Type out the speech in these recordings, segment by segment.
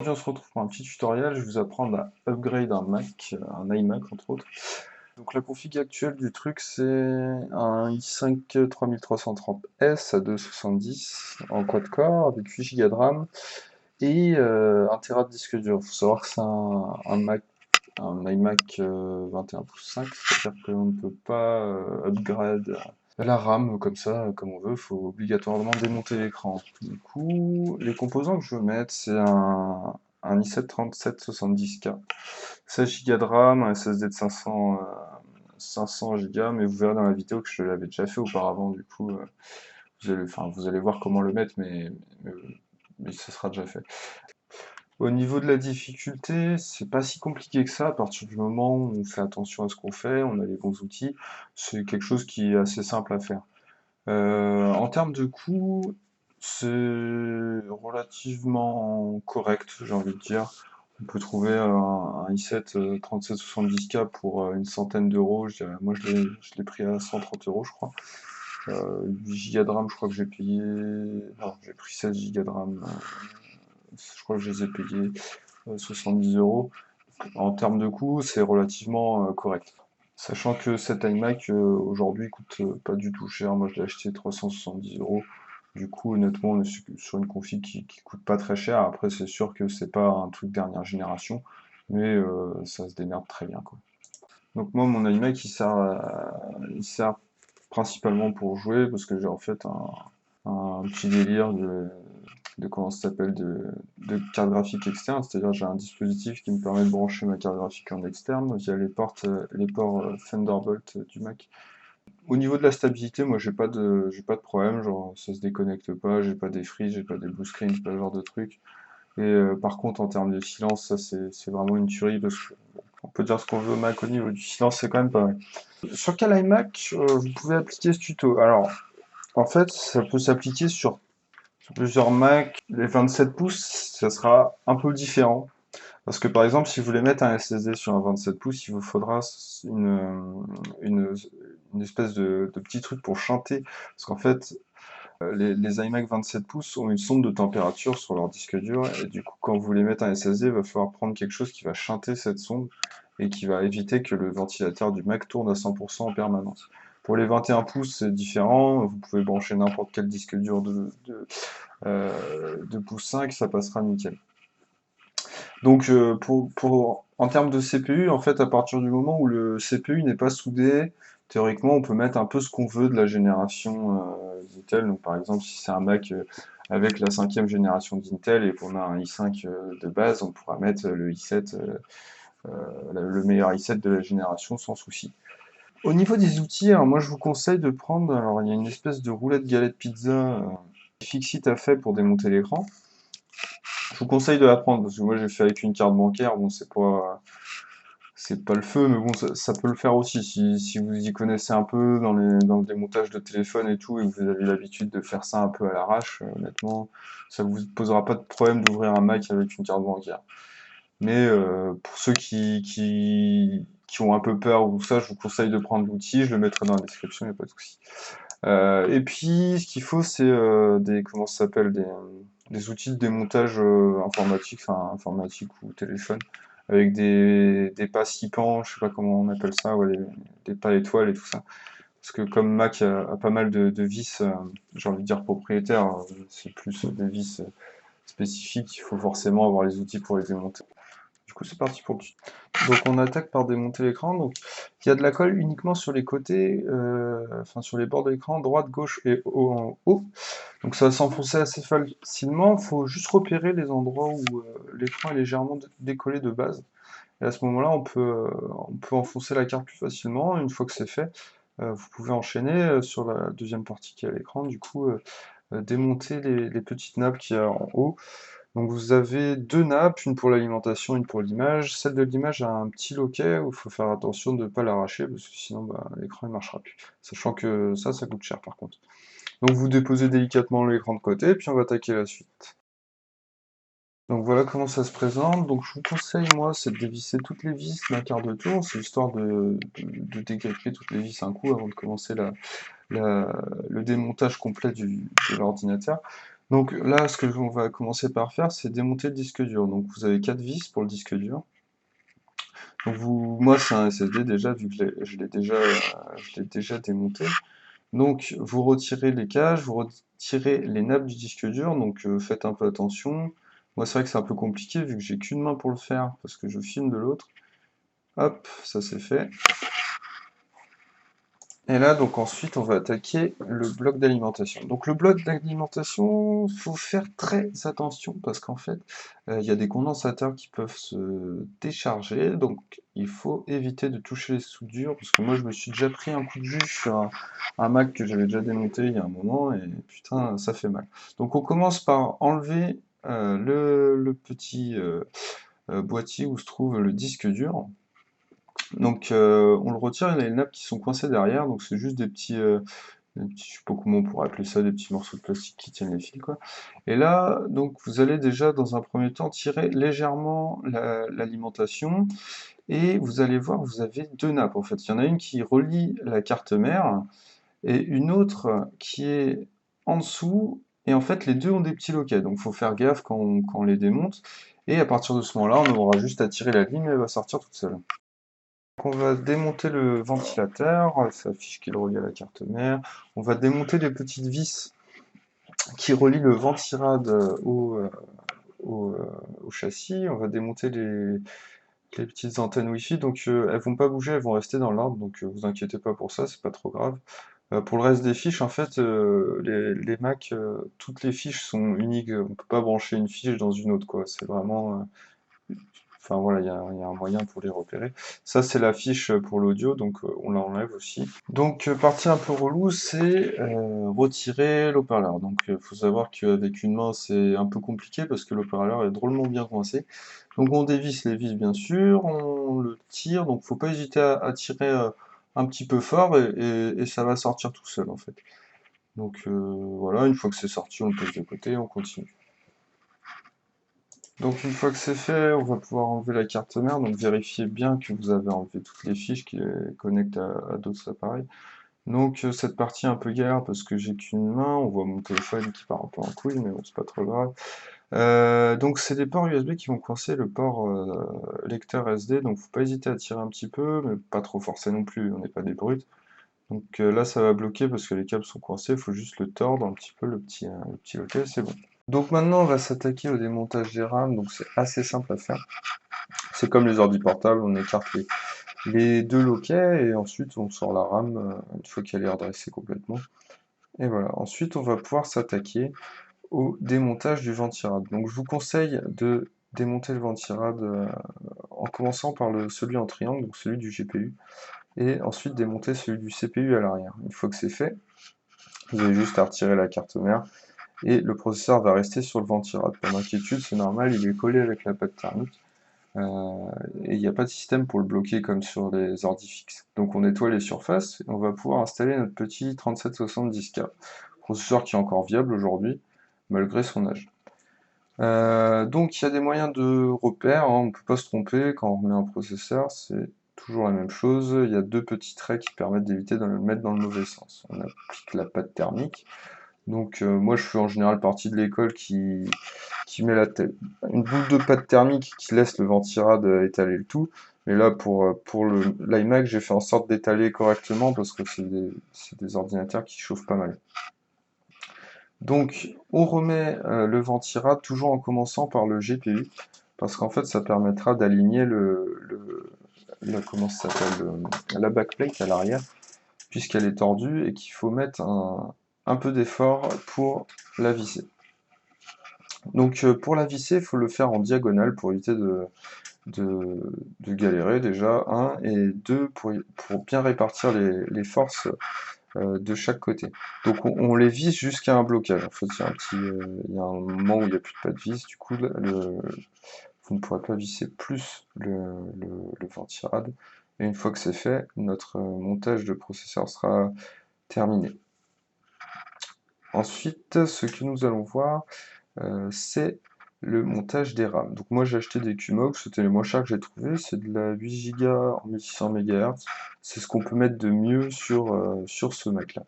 Aujourd'hui, on se retrouve pour un petit tutoriel. Je vais vous apprendre à upgrade un Mac, un iMac entre autres. Donc la config actuelle du truc, c'est un i5 3330S à 270 en quad-core avec 8 Go de RAM et 1 Tera de disque dur. Il faut savoir que c'est un Mac, un iMac 21 pouces 5, c'est-à-dire qu'on ne peut pas upgrade la RAM comme ça, comme on veut. Il faut obligatoirement démonter l'écran. Du coup, les composants que je veux mettre, c'est un i7 3770K, 16 Go de RAM, un SSD de 500 Go, mais vous verrez dans la vidéo que je l'avais déjà fait auparavant, du coup, vous allez voir comment le mettre, mais, mais ça sera déjà fait. Au niveau de la difficulté, c'est pas si compliqué que ça, à partir du moment où on fait attention à ce qu'on fait, on a les bons outils, c'est quelque chose qui est assez simple à faire. En termes de coût, c'est relativement correct, j'ai envie de dire. On peut trouver un i7 3770K pour une centaine d'euros. Moi, je l'ai pris à 130 euros, je crois. 8 Go de RAM, je crois que j'ai payé. Non, j'ai pris 16 Go de RAM. Je crois que je les ai payés 70 euros. En termes de coût, c'est relativement correct. Sachant que cet iMac aujourd'hui coûte pas du tout cher. Moi, je l'ai acheté 370 euros. Du coup, honnêtement, on est sur une config qui coûte pas très cher. Après, c'est sûr que c'est pas un truc dernière génération, mais ça se démerde très bien, quoi. Donc moi, mon iMac, il sert principalement pour jouer parce que j'ai en fait un petit délire de comment ça s'appelle de carte graphique externe, c'est-à-dire j'ai un dispositif qui me permet de brancher ma carte graphique en externe via les ports Thunderbolt du Mac. Au niveau de la stabilité, moi j'ai pas de problème, genre ça se déconnecte pas, j'ai pas des freezes, j'ai pas des blue screens, pas ce genre de trucs. Et par contre en termes de silence, ça c'est vraiment une tuerie parce que on peut dire ce qu'on veut au Mac au niveau du silence, c'est quand même pas mal. Sur quel iMac vous pouvez appliquer ce tuto? Alors en fait ça peut s'appliquer sur plusieurs Mac. Les 27 pouces, ça sera un peu différent. Parce que par exemple, si vous voulez mettre un SSD sur un 27 pouces, il vous faudra une, une espèce de petit truc pour chanter. Parce qu'en fait, les iMac 27 pouces ont une sonde de température sur leur disque dur. Et du coup, quand vous voulez mettre un SSD, il va falloir prendre quelque chose qui va chanter cette sonde et qui va éviter que le ventilateur du Mac tourne à 100% en permanence. Pour les 21 pouces, c'est différent. Vous pouvez brancher n'importe quel disque dur de pouce 5, ça passera nickel. Donc en termes de CPU, en fait, à partir du moment où le CPU n'est pas soudé, théoriquement, on peut mettre un peu ce qu'on veut de la génération d'Intel. Donc par exemple, si c'est un Mac avec la 5e génération d'Intel et qu'on a un i5 de base, on pourra mettre le i7, le meilleur i7 de la génération sans souci. Au niveau des outils, alors moi je vous conseille de prendre, alors il y a une espèce de roulette galette pizza Fixit a fait pour démonter l'écran. Je vous conseille de la prendre parce que moi j'ai fait avec une carte bancaire, bon c'est pas le feu, mais bon ça peut le faire aussi si vous y connaissez un peu dans le démontage de téléphone et tout et que vous avez l'habitude de faire ça un peu à l'arrache, honnêtement, ça vous posera pas de problème d'ouvrir un Mac avec une carte bancaire. Mais pour ceux qui ont un peu peur ou ça, je vous conseille de prendre l'outil, je le mettrai dans la description, il n'y a pas de souci. Et puis, ce qu'il faut, c'est comment ça s'appelle, des outils de démontage informatique, enfin informatique ou téléphone, avec des pas scipants, je sais pas comment on appelle ça, ouais, des pas étoiles et tout ça. Parce que comme Mac a pas mal de vis, j'ai envie de dire propriétaires, c'est plus des vis spécifiques, il faut forcément avoir les outils pour les démonter. Du coup, c'est parti pour le tuto. Donc, on attaque par démonter l'écran. Donc, il y a de la colle uniquement sur les côtés, enfin sur les bords de l'écran, droite, gauche et haut en haut. Donc, ça va s'enfoncer assez facilement. Il faut juste repérer les endroits où l'écran est légèrement décollé de base. Et à ce moment-là, on peut enfoncer la carte plus facilement. Une fois que c'est fait, vous pouvez enchaîner sur la deuxième partie qui est à l'écran. Du coup, démonter les petites nappes qu'il y a en haut. Donc vous avez deux nappes, une pour l'alimentation, une pour l'image. Celle de l'image a un petit loquet où il faut faire attention de ne pas l'arracher parce que sinon bah, l'écran ne marchera plus. Sachant que ça coûte cher par contre. Donc vous déposez délicatement l'écran de côté, puis on va attaquer la suite. Donc voilà comment ça se présente. Donc je vous conseille, moi, c'est de dévisser toutes les vis d'un quart de tour. C'est histoire de dégripper toutes les vis un coup avant de commencer le démontage complet de l'ordinateur. Donc là, ce que l'on va commencer par faire, c'est démonter le disque dur. Donc vous avez 4 vis pour le disque dur. Donc moi c'est un SSD déjà, vu que je l'ai déjà démonté. Donc vous retirez les caches, vous retirez les nappes du disque dur, donc faites un peu attention. Moi c'est vrai que c'est un peu compliqué vu que j'ai qu'une main pour le faire, parce que je filme de l'autre. Hop, ça c'est fait. Et là, donc ensuite, on va attaquer le bloc d'alimentation. Donc le bloc d'alimentation, faut faire très attention parce qu'en fait, il y a des condensateurs qui peuvent se décharger, donc il faut éviter de toucher les soudures parce que moi, je me suis déjà pris un coup de jus sur un Mac que j'avais déjà démonté il y a un moment et putain, ça fait mal. Donc on commence par enlever le petit boîtier où se trouve le disque dur. Donc on le retire, il y a les nappes qui sont coincées derrière, donc c'est juste je sais pas comment on pourrait appeler ça, des petits morceaux de plastique qui tiennent les fils, quoi. Et là, donc vous allez déjà dans un premier temps tirer légèrement l'alimentation, et vous allez voir, vous avez deux nappes en fait. Il y en a une qui relie la carte mère, et une autre qui est en dessous, et en fait les deux ont des petits loquets, donc il faut faire gaffe quand on les démonte, et à partir de ce moment-là, on aura juste à tirer la ligne, et elle va sortir toute seule. On va démonter le ventilateur, ça affiche qu'il relie à la carte mère. On va démonter les petites vis qui relient le ventirad au, euh, au châssis. On va démonter les petites antennes Wi-Fi. Donc elles vont pas bouger, elles vont rester dans l'arbre. Donc vous inquiétez pas pour ça, c'est pas trop grave. Pour le reste des fiches, en fait, les Mac, toutes les fiches sont uniques. On peut pas brancher une fiche dans une autre, quoi. C'est vraiment enfin voilà, il y a un moyen pour les repérer. Ça, c'est la fiche pour l'audio, donc on l'enlève aussi. Donc, partie un peu relou, c'est retirer l'haut-parleur. Donc, il faut savoir qu'avec une main, c'est un peu compliqué parce que l'haut-parleur est drôlement bien coincé. Donc, on dévisse les vis, bien sûr, on le tire. Donc, faut pas hésiter à tirer un petit peu fort et ça va sortir tout seul, en fait. Donc, voilà, une fois que c'est sorti, on le pose de côté et on continue. Donc une fois que c'est fait, on va pouvoir enlever la carte mère, donc vérifiez bien que vous avez enlevé toutes les fiches qui les connectent à d'autres appareils. Donc cette partie est un peu galère parce que j'ai qu'une main, on voit mon téléphone qui part un peu en couille, mais bon, c'est pas trop grave. Donc c'est des ports USB qui vont coincer le port lecteur SD, donc faut pas hésiter à tirer un petit peu, mais pas trop forcer non plus, on n'est pas des brutes. Donc là ça va bloquer parce que les câbles sont coincés, il faut juste le tordre un petit peu, le petit loquet, c'est bon. Donc maintenant on va s'attaquer au démontage des RAM, donc c'est assez simple à faire. C'est comme les ordi portables, on écarte les deux loquets et ensuite on sort la RAM une fois qu'elle est redressée complètement. Et voilà, ensuite on va pouvoir s'attaquer au démontage du ventirad. Donc je vous conseille de démonter le ventirad en commençant par celui en triangle, donc celui du GPU, et ensuite démonter celui du CPU à l'arrière. Une fois que c'est fait, vous avez juste à retirer la carte mère et le processeur va rester sur le ventirad. Pas d'inquiétude, c'est normal, il est collé avec la pâte thermique. Et il n'y a pas de système pour le bloquer comme sur les ordi fixes. Donc on nettoie les surfaces et on va pouvoir installer notre petit 3770K, processeur qui est encore viable aujourd'hui, malgré son âge. Donc il y a des moyens de repère, hein, on ne peut pas se tromper quand on remet un processeur, c'est toujours la même chose. Il y a deux petits traits qui permettent d'éviter de le mettre dans le mauvais sens. On applique la pâte thermique. Donc moi je fais en général partie de l'école qui met une boule de pâte thermique qui laisse le ventirad étaler le tout. Mais là pour l'iMac j'ai fait en sorte d'étaler correctement parce que c'est des ordinateurs qui chauffent pas mal. Donc on remet le ventirad toujours en commençant par le GPU parce qu'en fait ça permettra d'aligner comment ça s'appelle, la backplate à l'arrière puisqu'elle est tordue et qu'il faut mettre un peu d'effort pour la visser. Donc pour la visser, il faut le faire en diagonale pour éviter de galérer déjà, un, et deux, pour bien répartir les forces de chaque côté. Donc on les visse jusqu'à un blocage. En fait, il y a un moment où il n'y a plus de pas de vis, du coup vous ne pourrez pas visser plus le ventirad. Et une fois que c'est fait, notre montage de processeur sera terminé. Ensuite, ce que nous allons voir, c'est le montage des RAM. Donc moi j'ai acheté des QMOX, c'était les moins chers que j'ai trouvé, c'est de la 8 Go en 1600 MHz, c'est ce qu'on peut mettre de mieux sur ce Mac là.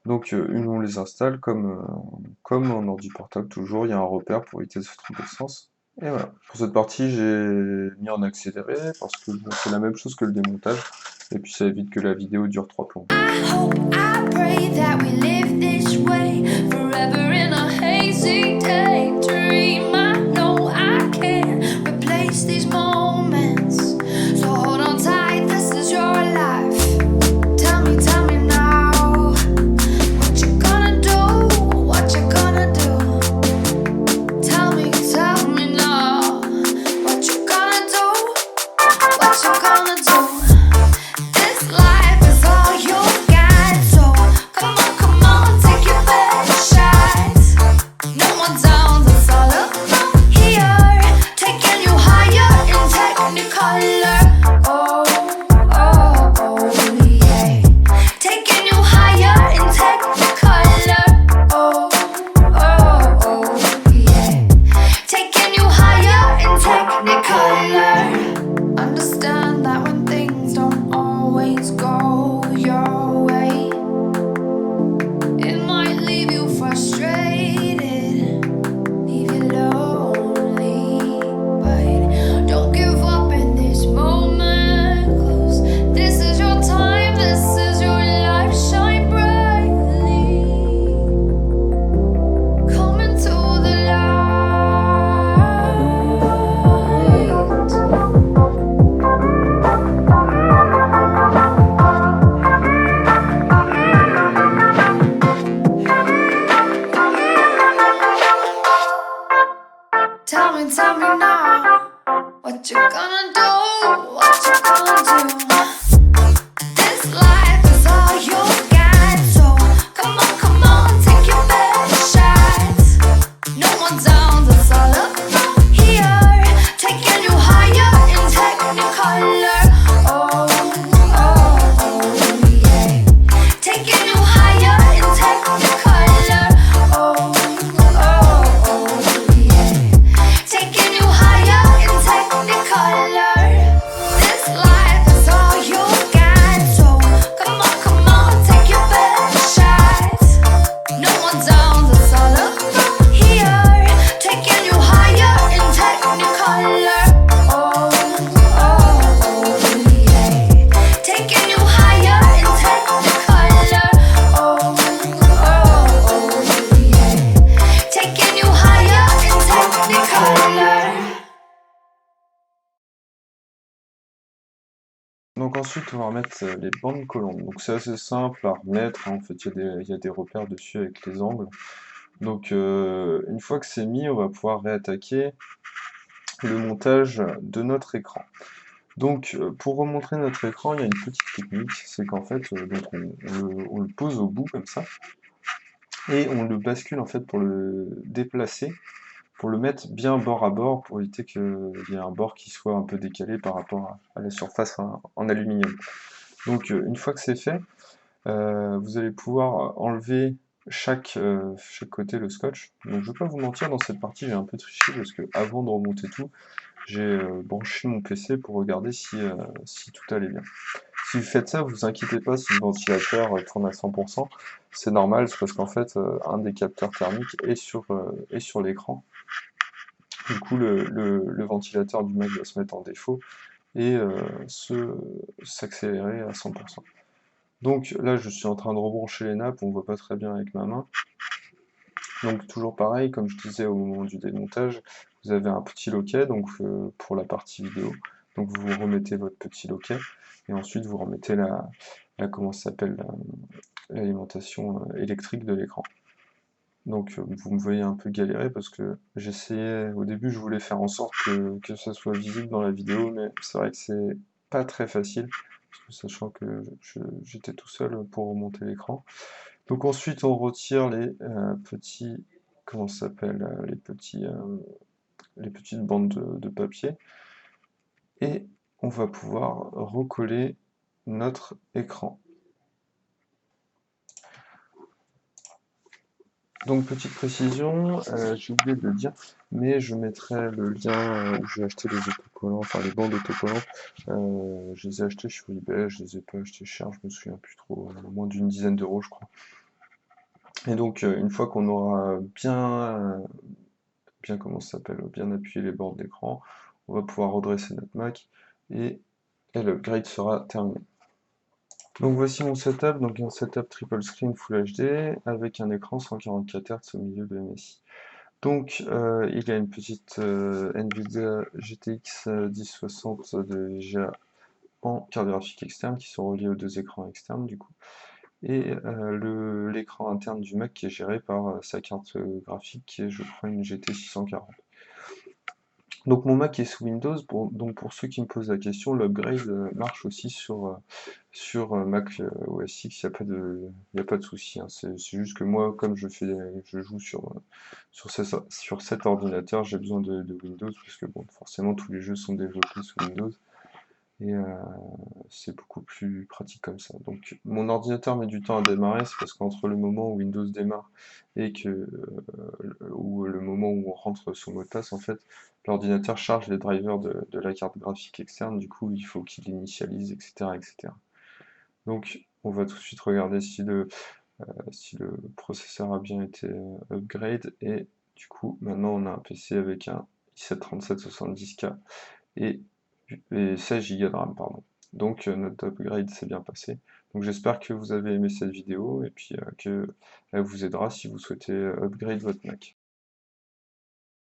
Donc on les installe comme en ordi portable toujours, il y a un repère pour éviter de se tromper de sens. Et voilà. Pour cette partie, j'ai mis en accéléré parce que bon, c'est la même chose que le démontage. Et puis ça évite que la vidéo dure 3 plombs. I hope, I pray that we live this way forever in a hazy daydream. I know I can't replace these moments, so hold on tight, this is your life. Tell me now, what you gonna do, what you gonna do. Tell me now, what you gonna do, what you gonna do. This life is all you got, so come on, take your best shot. No one down, that's all alone here, taking you higher in technicolor. Oh, oh, oh, yeah. Taking you higher in technicolor. Oh, oh, oh, yeah. Taking you higher in technicolor. Understand that when things don't always go your way, it might leave you frustrated, leave you lonely, but don't give up in this moment, 'cause this is your time, this is your life, shine brightly, come into the light. Tell me now, what you gonna do, what you gonna do. This life is all you got, so come on, take your best shot. No one down, that's all alone here, taking you higher in technicolor. Oh, oh, oh, yeah. Taking you higher in technicolor. Oh, oh, oh, yeah. Taking you higher in technicolor. This life is all you got, so come on, take your best shot. No one down, that's all alone here, taking you higher in technicolor. Oh, oh, oh, yeah. Taking you higher in technicolor. Oh, oh, oh, yeah. Taking you higher in technicolor. Donc ensuite, on va remettre les bandes collantes. Donc c'est assez simple à remettre, hein. En fait, il y a des repères dessus avec les angles. Donc une fois que c'est mis, on va pouvoir réattaquer le montage de notre écran. Donc pour remontrer notre écran, il y a une petite technique, c'est qu'en fait, donc on le pose au bout comme ça, et on le bascule en fait pour le déplacer, pour le mettre bien bord à bord, pour éviter qu'il y ait un bord qui soit un peu décalé par rapport à la surface en aluminium. Donc une fois que c'est fait, vous allez pouvoir enlever chaque côté le scotch. Donc je vais pas vous mentir, dans cette partie j'ai un peu triché parce que avant de remonter tout, j'ai branché mon PC pour regarder si tout allait bien. Si vous faites ça, vous inquiétez pas si le ventilateur tourne à 100%, c'est normal, c'est parce qu'en fait un des capteurs thermiques est sur l'écran. Du coup le ventilateur du Mac va se mettre en défaut et s'accélérer à 100%. Donc là je suis en train de rebrancher les nappes, on voit pas très bien avec ma main. Donc toujours pareil, comme je disais au moment du démontage, vous avez un petit loquet donc pour la partie vidéo. Donc vous remettez votre petit loquet et ensuite vous remettez comment ça s'appelle, l'alimentation électrique de l'écran. Donc vous me voyez un peu galérer parce que j'essayais, au début je voulais faire en sorte que ça soit visible dans la vidéo, mais c'est vrai que c'est pas très facile, sachant que j'étais tout seul pour remonter l'écran. Donc ensuite on retire les petits, comment ça s'appelle, les petites bandes de papier, et on va pouvoir recoller notre écran. Donc petite précision, j'ai oublié de le dire, mais je mettrai le lien où j'ai acheté les autocollants, enfin les bandes autocollants. Je les ai achetés sur eBay, je les ai pas achetés cher, je me souviens plus trop, moins d'une dizaine d'euros je crois. Et donc, une fois qu'on aura bien comment ça s'appelle, bien appuyé les bords d'écran, on va pouvoir redresser notre Mac et l'upgrade sera terminé. Donc voici mon setup, donc un setup triple screen Full HD avec un écran 144 Hz au milieu de MSI. Donc il y a une petite Nvidia GTX 1060 de VGA en carte graphique externe qui sont reliés aux deux écrans externes du coup. Et l'écran interne du Mac qui est géré par sa carte graphique qui est je crois une GT 640. Donc mon Mac est sous Windows, donc pour ceux qui me posent la question, l'upgrade marche aussi sur Mac OS X, il n'y a pas de souci, hein. C'est juste que moi, comme je joue sur cet ordinateur, j'ai besoin de Windows, parce que bon, forcément tous les jeux sont développés sous Windows, et c'est beaucoup plus pratique comme ça. Donc mon ordinateur met du temps à démarrer, c'est parce qu'entre le moment où Windows démarre et ou le moment où on rentre son mot de passe, en fait, l'ordinateur charge les drivers de la carte graphique externe, du coup il faut qu'il l'initialise, etc., etc. Donc on va tout de suite regarder si le processeur a bien été upgrade, et du coup maintenant on a un PC avec un i7-3770K et 16 Go de RAM, pardon. Donc notre upgrade s'est bien passé. Donc j'espère que vous avez aimé cette vidéo et puis qu'elle vous aidera si vous souhaitez upgrade votre Mac.